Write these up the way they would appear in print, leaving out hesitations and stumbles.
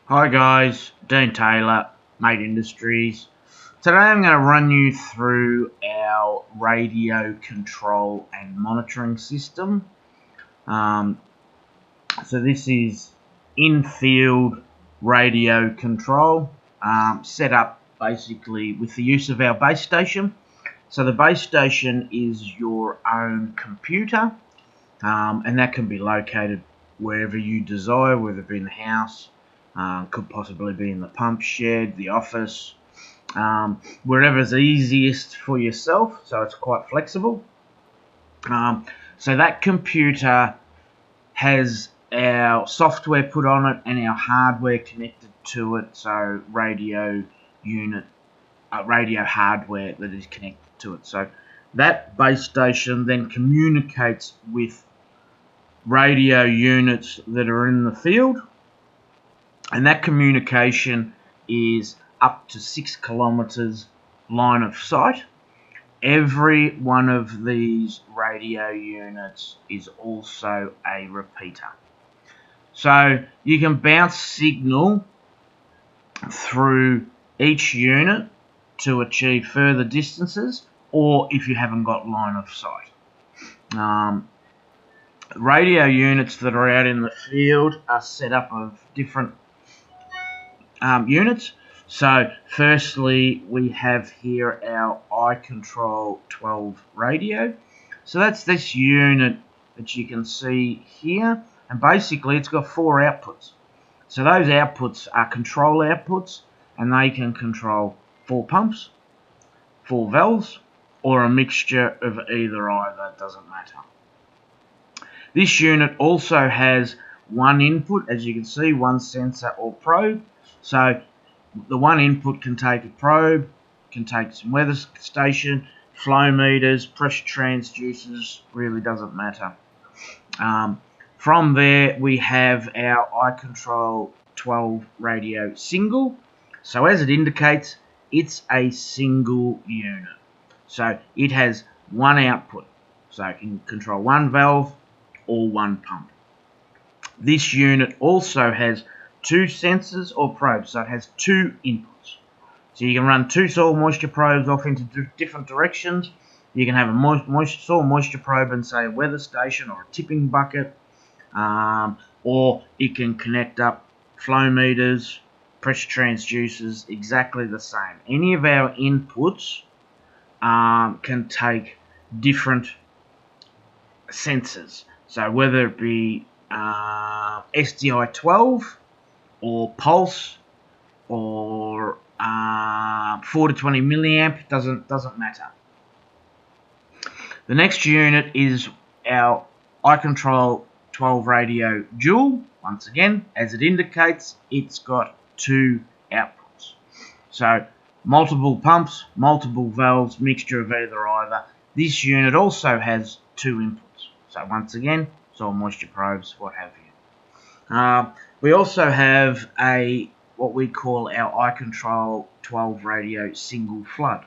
Hi guys, Dean Taylor, MAIT Industries. Today I'm going to run you through our radio control and monitoring system. So this is in-field radio control, set up basically with the use of our base station. So the base station is your own computer, and that can be located wherever you desire, whether it be in the house, could possibly be in the pump shed, the office, wherever's easiest for yourself, so it's quite flexible. So that computer has our software put on it and our hardware connected to it, so radio hardware that is connected to it. So that base station then communicates with radio units that are in the field, and that communication is up to 6 kilometers line of sight. Every one of these radio units is also a repeater. So you can bounce signal through each unit to achieve further distances, or if you haven't got line of sight. Radio units that are out in the field are set up of different units. So firstly, we have here our iControl 12 radio. So that's this unit that you can see here, and basically it's got 4 outputs. So those outputs are control outputs, and they can control 4 pumps, 4 valves, or a mixture of either. It doesn't matter. This unit also has one input, as you can see, one sensor or probe. So the one input can take a probe, can take some weather station, flow meters, pressure transducers, really doesn't matter. From there we have our iControl 12 radio single. So as it indicates, it's a single unit. So it has one output. So it can control one valve or one pump. This unit also has 2 sensors or probes, so it has 2 inputs. So you can run 2 soil moisture probes off into different directions. You can have a soil moisture probe and say a weather station or a tipping bucket, or it can connect up flow meters, pressure transducers, exactly the same. Any of our inputs can take different sensors. So whether it be SDI 12 or pulse or 4 to 20 milliamp, doesn't matter. The next unit is our iControl 12 radio dual. Once again, as it indicates, it's got 2 outputs. So multiple pumps, multiple valves, mixture of either. This unit also has 2 inputs. So once again, soil moisture probes, what have you. We also have what we call our iControl 12 radio single flood.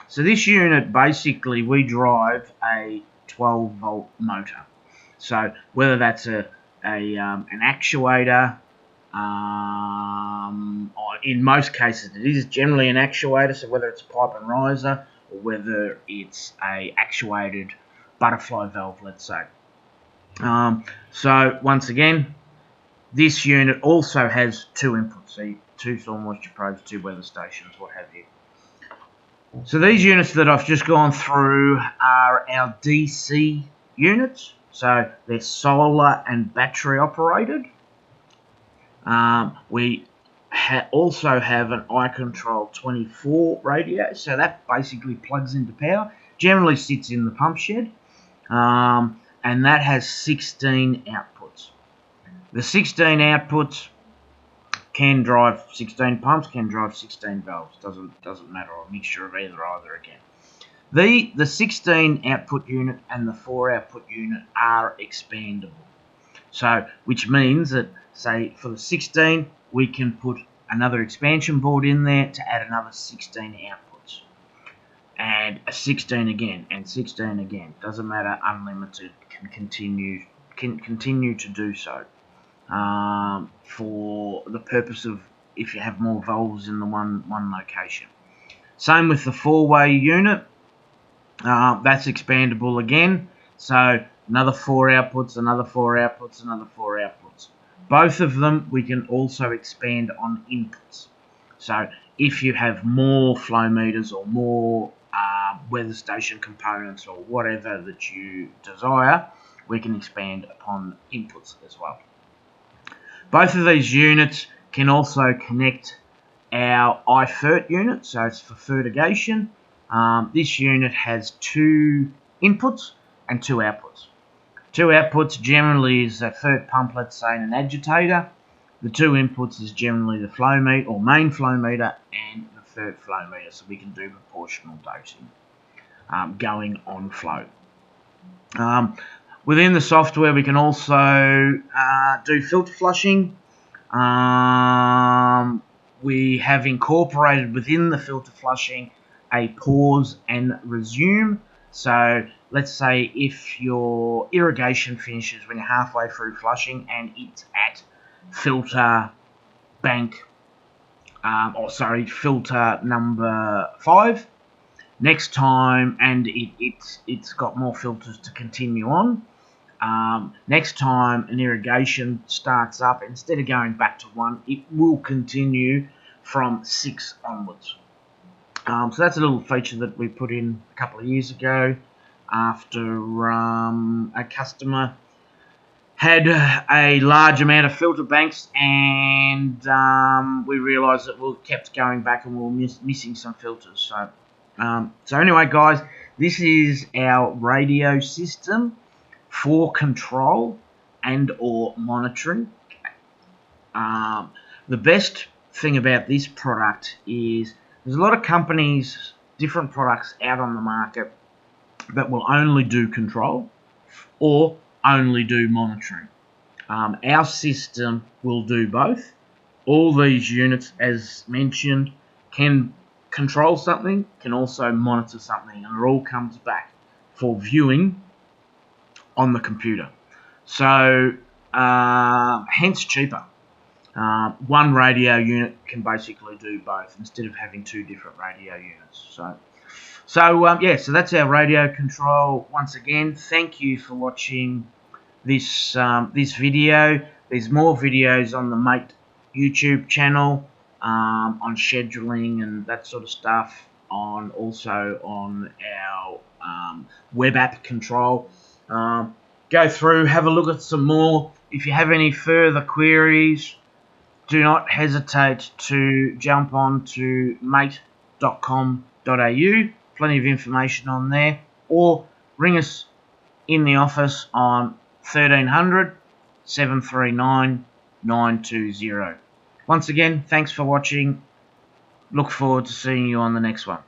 So this unit, basically we drive a 12 volt motor. So whether that's an actuator, or in most cases it is generally an actuator, so whether it's a pipe and riser or whether it's a actuated butterfly valve, let's say. So once again, this unit also has 2 inputs, so 2 soil moisture probes, 2 weather stations, what have you. So these units that I've just gone through are our DC units, so they're solar and battery operated. We also have an iControl 24 radio, so that basically plugs into power, generally sits in the pump shed, and that has 16 outputs. The 16 outputs can drive 16 pumps, can drive 16 valves, doesn't matter, or a mixture of either again. The 16 output unit and the 4 output unit are expandable. So, which means that, say, for the 16, we can put another expansion board in there to add another 16 outputs. And a 16 again, and 16 again. Doesn't matter, unlimited, can continue to do so. for the purpose of if you have more valves in the one location. Same with the 4-way unit. That's expandable again. So another 4 outputs, another 4 outputs, another 4 outputs. Both of them we can also expand on inputs. So if you have more flow meters or more weather station components or whatever that you desire, we can expand upon inputs as well. Both of these units can also connect our iFert unit, so it's for fertigation. This unit has 2 inputs and 2 outputs. 2 outputs generally is a fert pump, let's say, and an agitator. The 2 inputs is generally the flow meter or main flow meter and the fert flow meter, so we can do proportional dosing going on flow. Within the software, we can also do filter flushing. We have incorporated within the filter flushing a pause and resume. So let's say if your irrigation finishes when you're halfway through flushing and it's at filter bank, filter number 5. Next time, and it's got more filters to continue on. Next time an irrigation starts up, instead of going back to 1, it will continue from 6 onwards. So that's a little feature that we put in a couple of years ago after a customer had a large amount of filter banks, and we realised that we kept going back and we were missing some filters. So anyway, guys, this is our radio system for control and or monitoring. The best thing about this product is there's a lot of companies, different products out on the market that will only do control or only do monitoring. Our system will do both. All these units, as mentioned, can control something, can also monitor something, and it all comes back for viewing on the computer. So hence cheaper. One radio unit can basically do both instead of having 2 different radio units. So that's our radio control. Once again, thank you for watching this video. There's more videos on the MAIT YouTube channel on scheduling and that sort of stuff. Also on our web app control. Go through, have a look at some more. If you have any further queries, do not hesitate to jump on to mait.com.au. Plenty of information on there. Or ring us in the office on 1300 739 920. Once again, thanks for watching. Look forward to seeing you on the next one.